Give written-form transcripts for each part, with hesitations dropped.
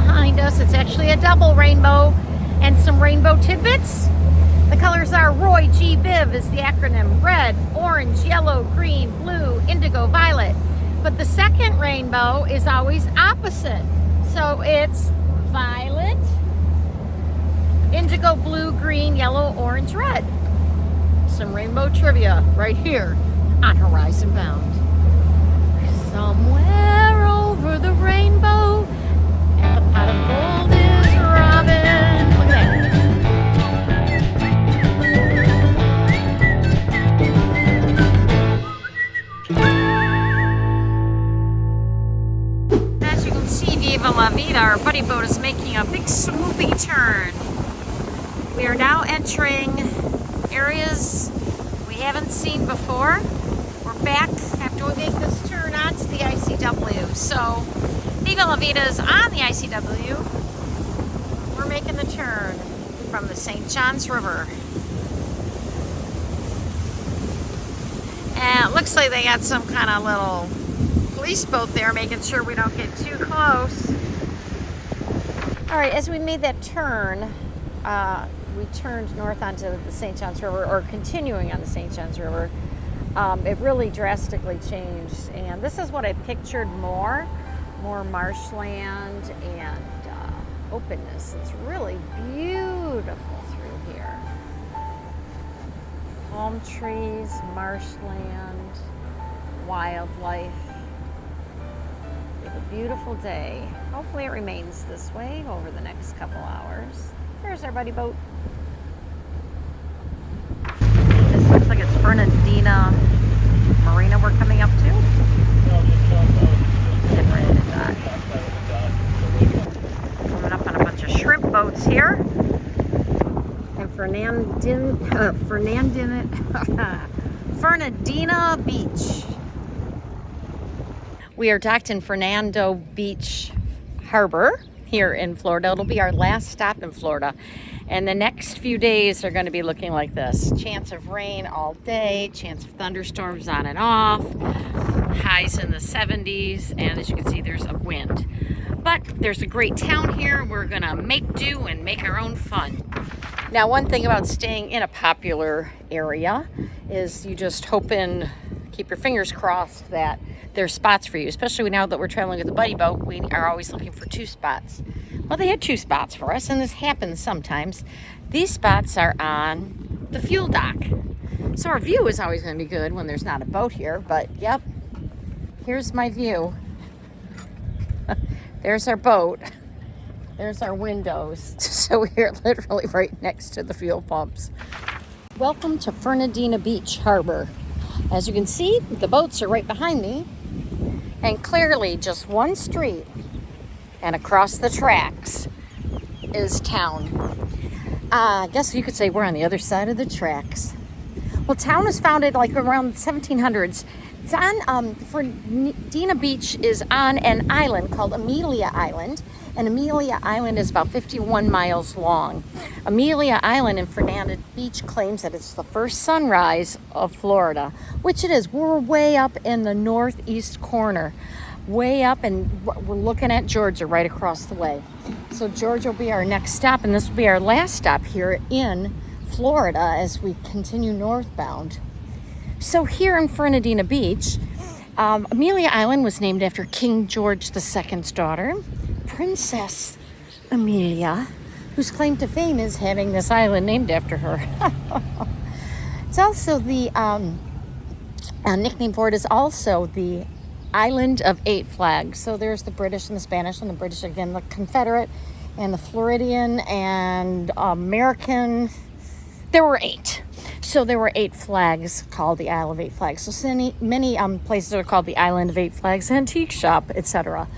behind us. It's actually a double rainbow and some rainbow tidbits. The colors are Roy G. Biv is the acronym. Red, orange, yellow, green, blue, indigo, violet. But the second rainbow is always opposite. So it's violet, indigo, blue, green, yellow, orange, red. Some rainbow trivia right here on Horizon Bound. Somewhere over the rainbow, at the pot of gold is Robin. Look at that. As you can see, Viva La Vida, our buddy boat, is making a big swoopy turn. We are now entering areas we haven't seen before. We're back after we make this turn onto the ICW. So, Viva La Vida is on the ICW. We're making the turn from the St. Johns River. And it looks like they got some kind of little police boat there making sure we don't get too close. Alright, as we made that turn, we turned north onto the St. Johns River, or continuing on the St. Johns River. It really drastically changed, and this is what I pictured more marshland and openness. It's really beautiful through here. Palm trees, marshland, wildlife. We have a beautiful day. Hopefully it remains this way over the next couple hours. There's our buddy boat. This looks like it's Fernandina Marina we're coming up to. Different dock. Coming up on a bunch of shrimp boats here. And Fernandina Beach. We are docked in Fernando Beach Harbor here in Florida. It'll be our last stop in Florida. And the next few days are going to be looking like this. Chance of rain all day, chance of thunderstorms on and off, highs in the 70s, and as you can see, there's a wind. But there's a great town here. We're going to make do and make our own fun. Now, one thing about staying in a popular area is you just hope and keep your fingers crossed that there's spots for you, especially now that we're traveling with the buddy boat. We are always looking for 2 spots. Well, they had 2 spots for us, and this happens sometimes. These spots are on the fuel dock. So our view is always going to be good when there's not a boat here, but yep, here's my view. There's our boat. There's our windows. So we're literally right next to the fuel pumps. Welcome to Fernandina Beach Harbor. As you can see, the boats are right behind me, and clearly just one street and across the tracks is town. I guess you could say we're on the other side of the tracks. Well, town was founded like around the 1700s. It's on, Fernandina Beach is on an island called Amelia Island, and Amelia Island is about 51 miles long. Amelia Island in Fernandina Beach claims that it's the first sunrise of Florida, which it is. We're way up in the northeast corner, way up, and we're looking at Georgia right across the way. So Georgia will be our next stop, and this will be our last stop here in Florida as we continue northbound. So here in Fernandina Beach, Amelia Island was named after King George II's daughter, Princess Amelia, whose claim to fame is having this island named after her. It's also the nickname for it is also the Island of 8 Flags. So there's the British and the Spanish, and the British again, the Confederate and the Floridian and American. There were 8. So there were 8 flags called the Isle of 8 Flags. So many places are called the Island of 8 Flags, antique shop, etc.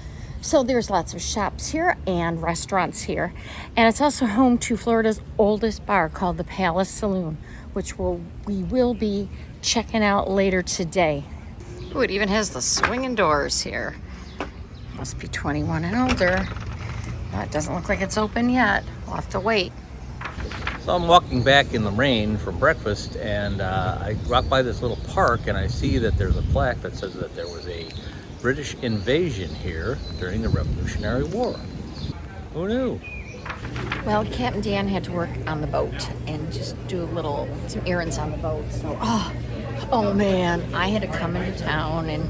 So there's lots of shops here and restaurants here. And it's also home to Florida's oldest bar called the Palace Saloon, which we will be checking out later today. Ooh, it even has the swinging doors here. Must be 21 and older. It doesn't look like it's open yet. We'll have to wait. So I'm walking back in the rain for breakfast, and I walk by this little park, and I see that there's a plaque that says that there was a British invasion here during the Revolutionary War. Who knew? Well, Captain Dan had to work on the boat and just do some errands on the boat. So, oh man, I had to come into town and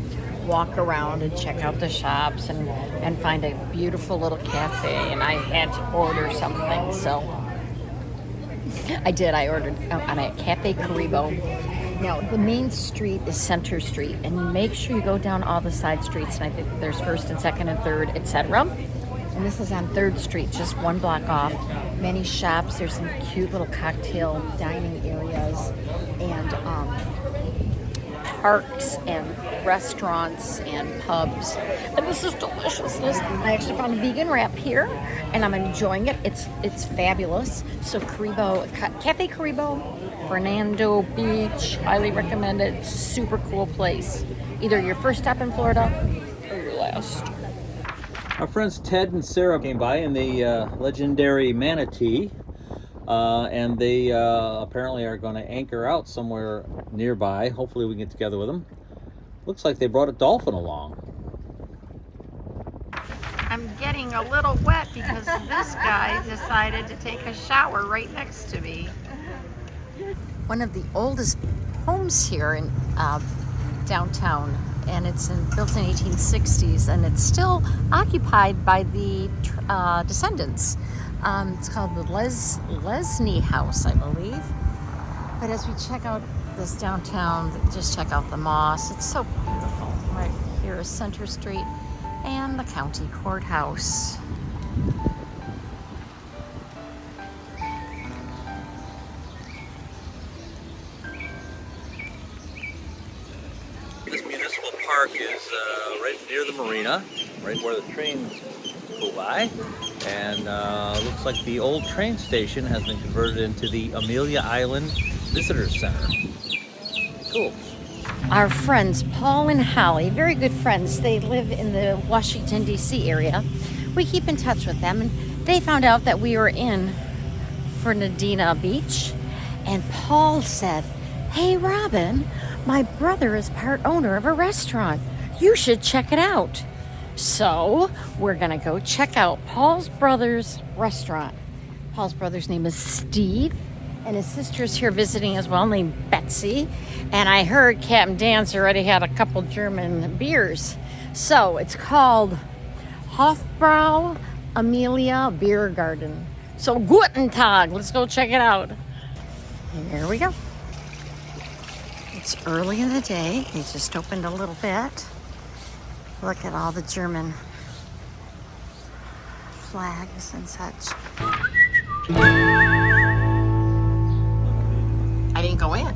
walk around and check out the shops and find a beautiful little cafe. And I had to order something. So I did. I ordered on a Cafe Caribo. Now, the main street is Center Street. And make sure you go down all the side streets. And I think there's 1st and 2nd and 3rd, etc. And this is on 3rd Street, just 1 block off. Many shops. There's some cute little cocktail dining areas and parks and restaurants and pubs. And this is deliciousness. I actually found a vegan wrap here, and I'm enjoying it. It's fabulous. So Cafe Caribo, Fernandina Beach, highly recommend it. Super cool place. Either your first stop in Florida or your last. Our friends Ted and Sarah came by in the legendary Manatee, and they apparently are going to anchor out somewhere nearby. Hopefully we can get together with them. Looks like they brought a dolphin along. I'm getting a little wet because this guy decided to take a shower right next to me. One of the oldest homes here in downtown, and it's built in 1860s, and it's still occupied by the descendants. It's called the Lesney House, I believe. But as we check out this downtown, just check out the moss. It's so beautiful. Right here is Center Street and the county courthouse. This municipal park is right near the marina, right where the trains go by. And looks like the old train station has been converted into the Amelia Island Visitor Center. Cool. Our friends, Paul and Holly, very good friends. They live in the Washington, D.C. area. We keep in touch with them, and they found out that we were in Fernandina Beach. And Paul said, "Hey, Robin, my brother is part owner of a restaurant. You should check it out." So we're going to go check out Paul's brother's restaurant. Paul's brother's name is Steve, and his sister's here visiting as well, named Betsy. And I heard Captain Dan's already had a couple German beers. So it's called Hofbrau Amelia Beer Garden. So guten Tag, let's go check it out. Here we go. It's early in the day. They just opened a little bit. Look at all the German flags and such. I didn't go in.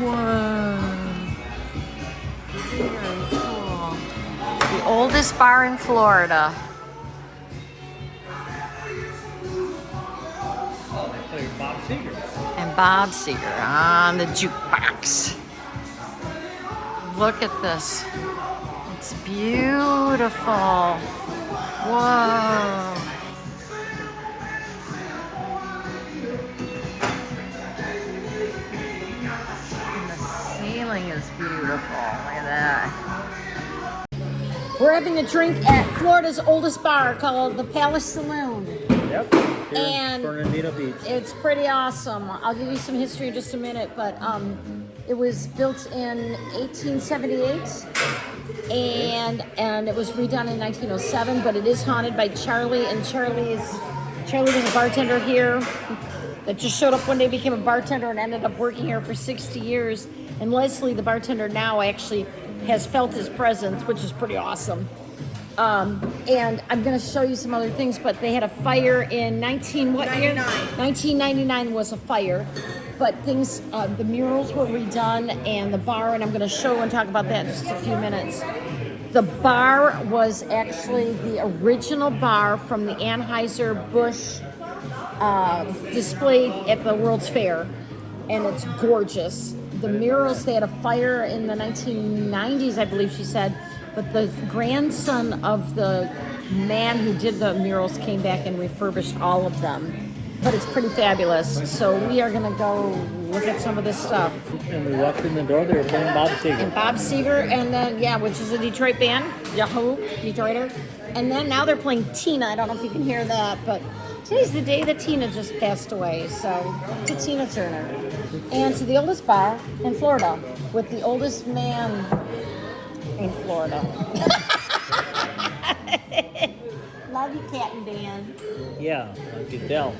Whoa. Very cool. The oldest bar in Florida. Oh, they play Bob Seger. And Bob Seger on the jukebox. Look at this. It's beautiful. Whoa. And the ceiling is beautiful. Look at that. We're having a drink at Florida's oldest bar called the Palace Saloon. Yep. Here And in Fernandina Beach. It's pretty awesome. I'll give you some history in just a minute, but it was built in 1878 and it was redone in 1907, but it is haunted by Charlie, and Charlie was a bartender here that just showed up one day, became a bartender, and ended up working here for 60 years. And Leslie, the bartender now, actually has felt his presence, which is pretty awesome. And I'm going to show you some other things, but they had a fire in 1999 was a fire, but things, the murals were redone, and the bar, and I'm going to show and talk about that in just a few minutes. The bar was actually the original bar from the Anheuser-Busch displayed at the World's Fair, and it's gorgeous. The murals, they had a fire in the 1990s, I believe she said, but the grandson of the man who did the murals came back and refurbished all of them. but it's pretty fabulous. So we are gonna go look at some of this stuff. And we walked in the door, they were playing Bob Seger. And Bob Seger, and then, yeah, which is a Detroit band, Yahoo, Detroiter. And then now they're playing Tina. I don't know if you can hear that, but today's the day that Tina just passed away. So to Tina Turner. And to the oldest bar in Florida, with the oldest man in Florida. Love you, Captain Dan. Yeah, I can tell.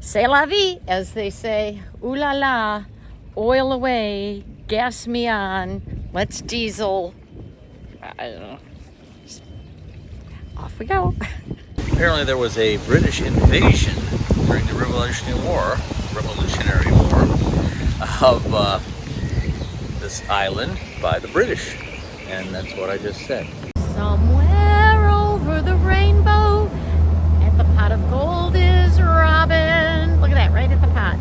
C'est la vie, as they say. Ooh la la, oil away, gas me on, let's diesel. I don't know. Off we go. Apparently there was a British invasion during the Revolutionary War of this island by the British. And that's what I just said. Somewhere over the rainbow, at the pot of gold is Robin. Look at that, right at the pot.